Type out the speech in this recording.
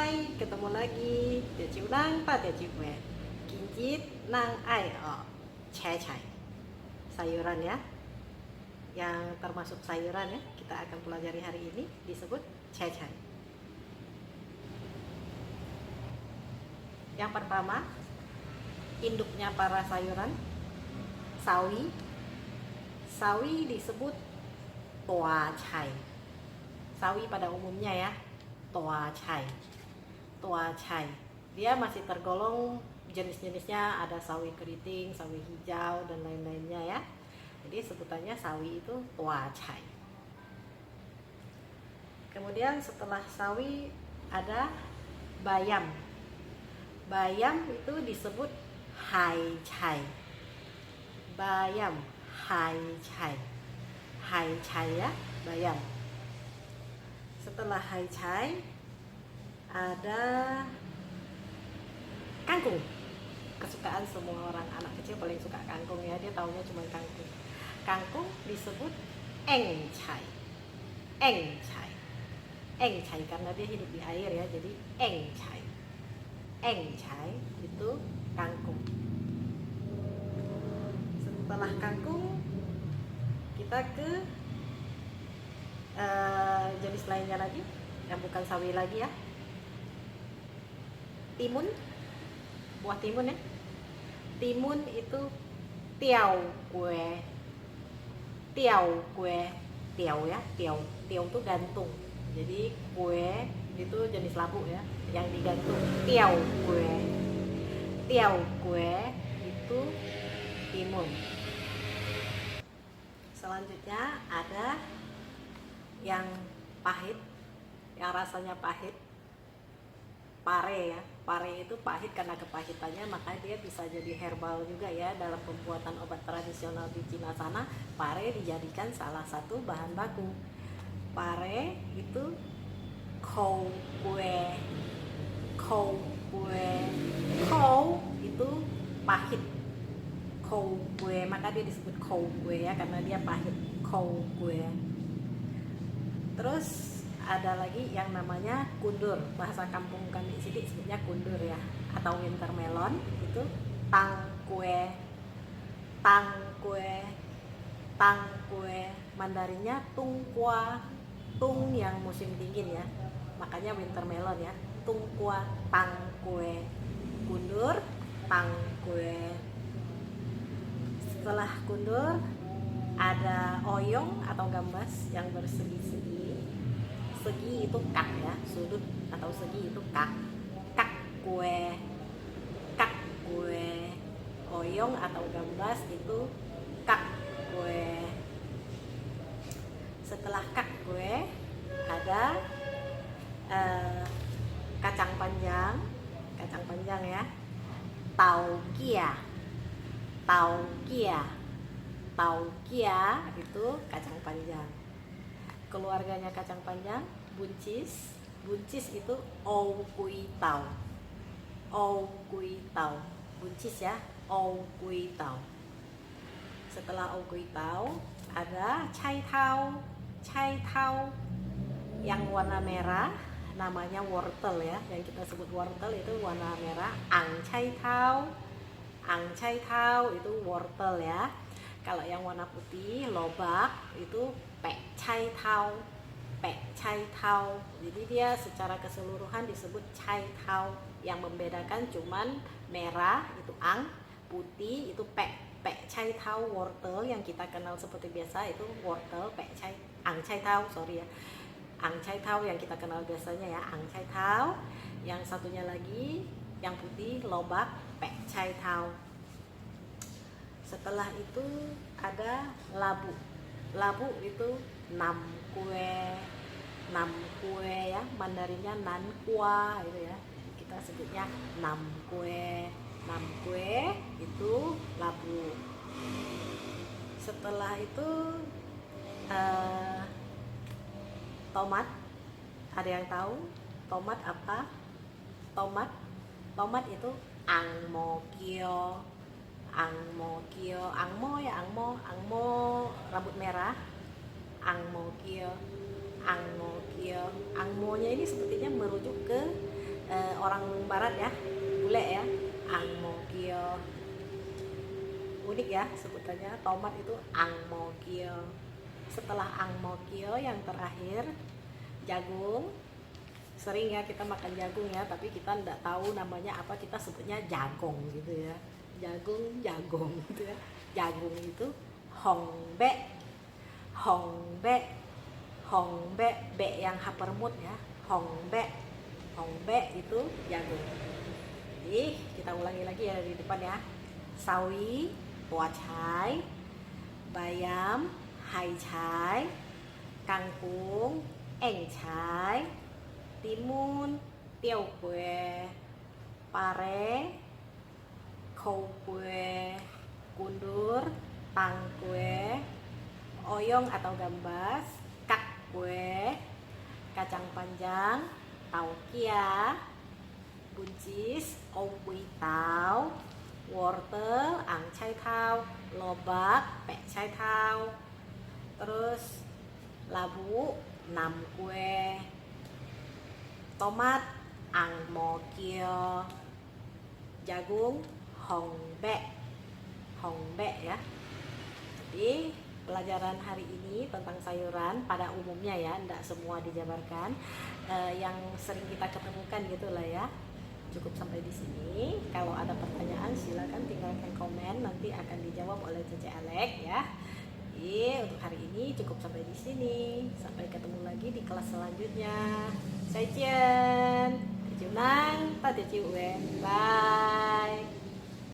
Hai, ketemu lagi. Dia ciunang pa dia ciwe. Kincit nang ai cai. Sayuran ya. Yang termasuk sayuran ya. Kita akan pelajari hari ini disebut cai. Yang pertama, induknya para sayuran sawi. Sawi disebut toa cai. Sawi pada umumnya ya, toa cai. Dia masih tergolong jenis-jenisnya, ada sawi keriting, sawi hijau dan lain-lainnya ya. Jadi sebutannya sawi itu toa cai. Kemudian setelah sawi ada bayam. Bayam itu disebut hai cai. Bayam, hai cai ya, bayam. Setelah hai cai ada kangkung. Kesukaan semua orang, anak kecil paling suka kangkung ya, dia taunya cuma kangkung. Kangkung disebut eng cai. Eng cai karena dia hidup di air ya, jadi eng cai. Eng cai itu kangkung. Setelah kangkung kita ke jenis lainnya lagi yang bukan sawi lagi ya. Timun, buah timun ya. Timun itu tiao kue. Tiao ya, tiao itu gantung. Jadi kue itu jenis labu ya, yang digantung. Tiao kue itu timun. Selanjutnya ada yang pahit, yang rasanya pahit, pare ya. Pare itu pahit karena kepahitannya, maka dia bisa jadi herbal juga ya. Dalam pembuatan obat tradisional di Cina sana, pare dijadikan salah satu bahan baku. Pare itu kou itu pahit. Kou kue, maka dia disebut kou kue ya, karena dia pahit. Kou kue. Terus ada lagi yang namanya kundur, bahasa kampung kami di sini sebutnya kundur ya, atau winter melon. Itu tang kue. Mandarinnya tung kua. Tung yang musim dingin ya, makanya winter melon ya. Tung kua, tang kue. Kundur, tang kue. Setelah kundur ada oyong atau gambas yang bersegi-segi. Segi itu kak ya, sudut atau segi itu kak. Kak kue. Oyong atau gambas itu kak kue. Setelah kak kue ada kacang panjang ya. Tau kia itu kacang panjang. Keluarganya kacang panjang, buncis itu ou kui tau. Buncis ya, ou kui tau. Setelah ou kui tau ada cai tau yang warna merah, namanya wortel ya, yang kita sebut wortel itu warna merah. Ang cai tau itu wortel ya. Kalau yang warna putih, lobak, itu pek cai tau. Jadi dia secara keseluruhan disebut cai tau. Yang membedakan cuman merah itu ang, putih itu pek cai tau. Wortel yang kita kenal seperti biasa itu wortel ang cai tau yang kita kenal biasanya ya, ang cai tau. Yang satunya lagi yang putih lobak, pek cai tau. Setelah itu ada labu. Labu itu nam kue ya, Mandarinnya nan kua gitu ya. Kita sebutnya nam kue itu labu. Setelah itu tomat. Ada yang tahu tomat apa? Tomat itu angmo rambut merah. Angmonya ini sepertinya merujuk ke orang barat ya, bule ya, angmokio. Unik ya sebutannya, tomat itu angmokio. Setelah angmokio yang terakhir jagung. Sering ya kita makan jagung ya, tapi kita nggak tahu namanya apa, kita sebutnya jagong gitu ya, jagong gitu ya. Jagung itu hongbe, hongbe, hongbe, be yang hapermut ya, hongbe, hongbe itu jagung. Jadi kita ulangi lagi ya di depan ya, sawi, poacai, bayam, hai chai, kangkung, eng chai, timun, tiêu kue, pare, khâu kue, kundur, tang kue, oyong atau gambas, kak kue, kacang panjang, taukia, buncis, ompui tao, wortel, ang chai tao, lobak, pek chai tao, terus labu, nam kue, tomat, ang mokio, jagung, hongbe ya. Jadi pelajaran hari ini tentang sayuran pada umumnya ya, tidak semua dijabarkan, yang sering kita ketemukan gitulah ya. Cukup sampai di sini. Kalau ada pertanyaan silakan tinggalkan komen, nanti akan dijawab oleh Cece Alek ya. Jadi untuk hari ini cukup sampai di sini. Sampai ketemu lagi di kelas selanjutnya. Zaijian, Junang, Bye.